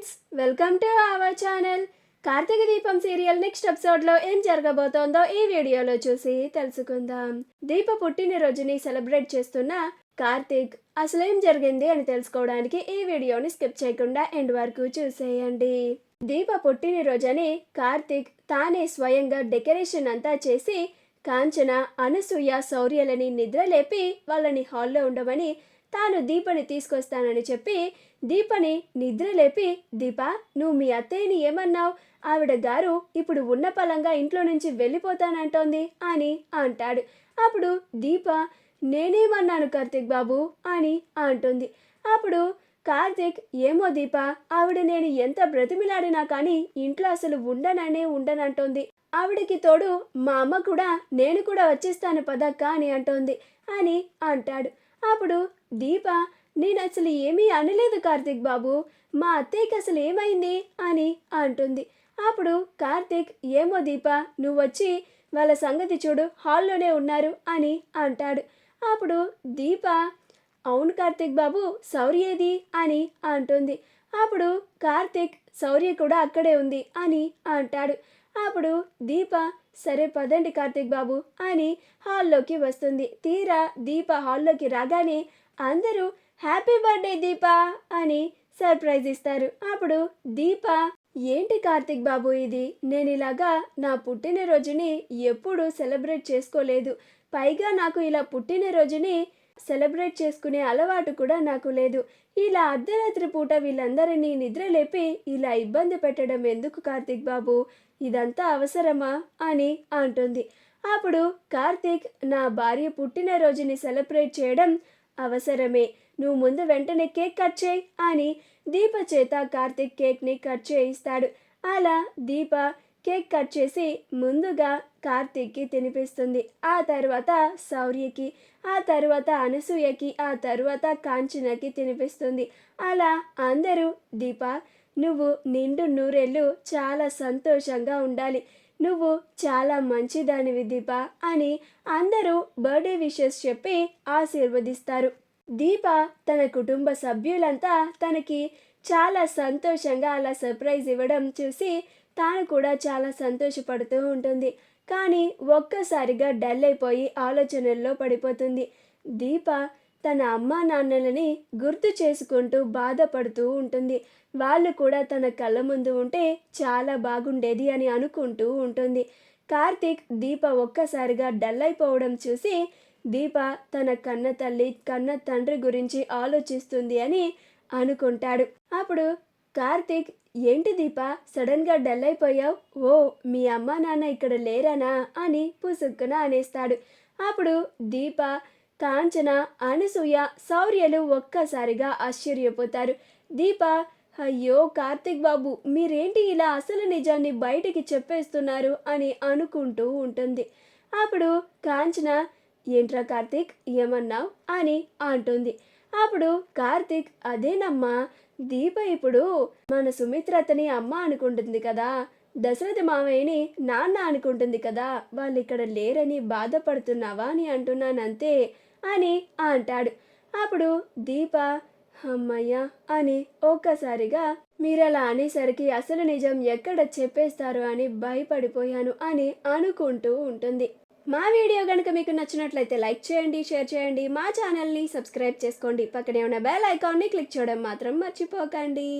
Friends, welcome to our channel. Karthika Deepam serial next ఎపిసోడ్లో ఏం జరగబోతోందో ఈ వీడియోలో చూసి తెలుసుకుందాం. దీప పుట్టినరోజుని సెలబ్రేట్ చేస్తున్న కార్తీక్ అసలేం జరిగింది అని తెలుసుకోవడానికి ఈ వీడియోని స్కిప్ చేయకుండా ఎండ్ వరకు చూసేయండి. దీప పుట్టినరోజని కార్తీక్ తానే స్వయంగా డెకరేషన్ అంతా చేసి కాంచన, అనసూయ, శౌర్యలని నిద్రలేపి వాళ్ళని హాల్లో ఉండమని తాను దీపని తీసుకొస్తానని చెప్పి దీపని నిద్రలేపి, దీప నువ్వు మీ అత్తయ్యని ఏమన్నావు? ఆవిడ గారు ఇప్పుడు ఉన్న పలంగా ఇంట్లో నుంచి వెళ్ళిపోతానంటోంది అని అంటాడు. అప్పుడు దీప నేనేమన్నాను కార్తీక్ బాబు అని అంటుంది. అప్పుడు కార్తీక్ ఏమో దీప, ఆవిడ నేను ఎంత బ్రతిమిలాడినా కానీ ఇంట్లో అసలు ఉండనంటోంది. ఆవిడకి తోడు మా అమ్మ కూడా నేను కూడా వచ్చేస్తాను పదక్క అని అంటోంది అని అంటాడు. అప్పుడు దీప నేను అసలు ఏమీ అనలేదు కార్తీక్ బాబు, మా అత్తయ్యకి అసలు ఏమైంది అని అంటుంది. అప్పుడు కార్తీక్ ఏమో దీప, నువ్వు వచ్చి వాళ్ళ సంగతి చూడు, హాల్లోనే ఉన్నారు అని అంటాడు. అప్పుడు దీప అవును కార్తీక్ బాబు, శౌర్యేది అని అంటుంది. అప్పుడు కార్తీక్ శౌర్య కూడా అక్కడే ఉంది అని అంటాడు. అప్పుడు దీప సరే పదండి కార్తీక్ బాబు అని హాల్లోకి వస్తుంది. తీరా దీప హాల్లోకి రాగానే అందరూ హ్యాపీ బర్త్డే దీప అని సర్ప్రైజ్ ఇస్తారు. అప్పుడు దీప ఏంటి కార్తీక్ బాబు ఇది, నేను ఇలాగా నా పుట్టినరోజుని ఎప్పుడూ సెలబ్రేట్ చేసుకోలేదు. పైగా నాకు ఇలా పుట్టినరోజుని సెలబ్రేట్ చేసుకునే అలవాటు కూడా నాకు లేదు. ఇలా అర్ధరాత్రి పూట వీళ్ళందరినీ నిద్రలేపి ఇలా ఇబ్బంది పెట్టడం ఎందుకు కార్తీక్ బాబు, ఇదంతా అవసరమా అని అంటుంది. అప్పుడు కార్తీక్ నా భార్య పుట్టినరోజుని సెలబ్రేట్ చేయడం అవసరమే, నువ్వు ముందు వెంటనే కేక్ కట్ చేయి అని దీప చేత కార్తీక్ కేక్ని కట్ చేయిస్తాడు. అలా దీప కేక్ కట్ చేసి ముందుగా కార్తీక్కి తినిపిస్తుంది. ఆ తర్వాత శౌర్యకి, ఆ తర్వాత అనసూయకి, ఆ తర్వాత కాంచనకి తినిపిస్తుంది. అలా అందరూ దీప నువ్వు నిండు నూరేళ్ళు చాలా సంతోషంగా ఉండాలి, నువ్వు చాలా మంచిదానివి దీప అని అందరూ బర్త్డే విషెస్ చెప్పి ఆశీర్వదిస్తారు. దీప తన కుటుంబ సభ్యులంతా తనకి చాలా సంతోషంగా అలా సర్ప్రైజ్ ఇవ్వడం చూసి తాను కూడా చాలా సంతోషపడుతూ ఉంటుంది. కానీ ఒక్కసారిగా డల్ అయిపోయి ఆలోచనల్లో పడిపోతుంది. దీప తన అమ్మా నాన్నలని గుర్తు చేసుకుంటూ బాధపడుతూ ఉంటుంది. వాళ్ళు కూడా తన కళ్ళ ముందు ఉంటే చాలా బాగుండేది అని అనుకుంటూ ఉంటుంది. కార్తీక్ దీప ఒక్కసారిగా డల్ అయిపోవడం చూసి దీప తన కన్న తల్లి కన్న తండ్రి గురించి ఆలోచిస్తుంది అని అనుకుంటాడు. అప్పుడు కార్తీక్ ఏంటి దీప సడన్గా డల్ అయిపోయావు, ఓ మీ అమ్మ నాన్న ఇక్కడ లేరానా అని పుసుక్కున అనేస్తాడు. అప్పుడు దీప, కాంచన, అనసూయ, శౌర్యలు ఒక్కసారిగా ఆశ్చర్యపోతారు. దీప అయ్యో కార్తీక్ బాబు మీరేంటి ఇలా అసలు నిజాన్ని బయటికి చెప్పేస్తున్నారు అని అనుకుంటూ ఉంటుంది. అప్పుడు కాంచన ఏంట్రా కార్తీక్ ఏమన్నావు అని అంటుంది. అప్పుడు కార్తీక్ అదేనమ్మా, దీప ఇప్పుడు మన సుమిత్రతని అమ్మ అనుకుంటుంది కదా, దశరథ మావయ్యని నాన్న అనుకుంటుంది కదా, వాళ్ళు ఇక్కడ లేరని బాధపడుతున్నావా అని అంటున్నానంతే అని అంటాడు. అప్పుడు దీప అమ్మయ్య అని ఒక్కసారిగా మీరలా అనేసరికి అసలు నిజం ఎక్కడ చెప్పేస్తారు అని భయపడిపోయాను అని అనుకుంటూ ఉంటుంది. మా వీడియో కనుక మీకు నచ్చినట్లయితే లైక్ చేయండి, షేర్ చేయండి, మా ఛానల్ని సబ్స్క్రైబ్ చేసుకోండి, పక్కనే ఉన్న బెల్ ఐకాన్ని క్లిక్ చేయడం మాత్రం మర్చిపోకండి.